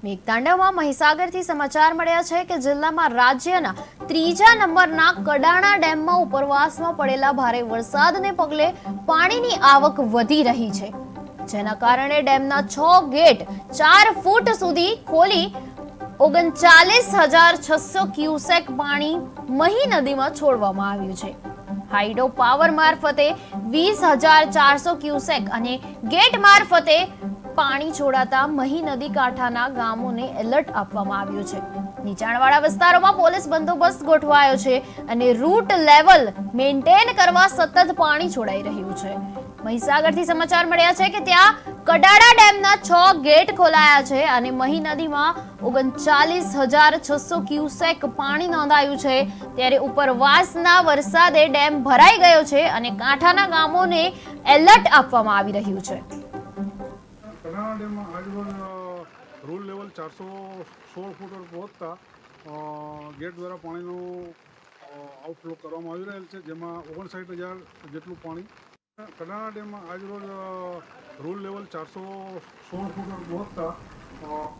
મેઘતાંડવમાં મહીસાગરથી સમાચાર મળ્યા છે કે જિલ્લામાં રાજ્યના ત્રીજા નંબરના કડાણા ડેમમાં ઉપરવાસમાં પડેલા ભારે વરસાદને પગલે પાણીની આવક વધી રહી છે, જેના કારણે ડેમના 6 ગેટ 4 ફૂટ સુધી ખોલી 39,600 ક્યુસેક પાણી મહી નદીમાં છોડવામાં આવ્યું છે. હાઇડ્રો પાવર મારફતે 20,400 ક્યુસેક અને ગેટ મારફતે પાણી છોડાતા મહી નદી કાંઠાના ગામોને એલર્ટ આપવામાં આવ્યું છે. નીચાણવાળા વિસ્તારોમાં પોલીસ બંદોબસ્ત ગોઠવાયો છે અને રૂટ લેવલ મેન્ટેન કરવા સતત પાણી છોડાઈ રહ્યું છે. મહીસાગરથી સમાચાર મળ્યા છે કે ત્યાં કડાણા ડેમના 6 ગેટ ખોલાયા છે અને મહી નદીમાં 39,600 ક્યુસેક પાણી નોંધાયું છે. ત્યારે ઉપરવાસના વરસાદે ડેમ ભરાઈ ગયો છે અને કાંઠાના ગામોને એલર્ટ આપવામાં આવી રહ્યું છે. કડાણા ડેમમાં આજરોજ રૂલ લેવલ 416 ફૂટ પર પહોંચતા ગેટ દ્વારા પાણીનું આઉટફ્લો કરવામાં આવી રહેલ છે, જેમાં 59,000 જેટલું પાણી. કડાણા ડેમમાં આજરોજ રૂલ લેવલ 416 ફૂટ પર પહોંચતા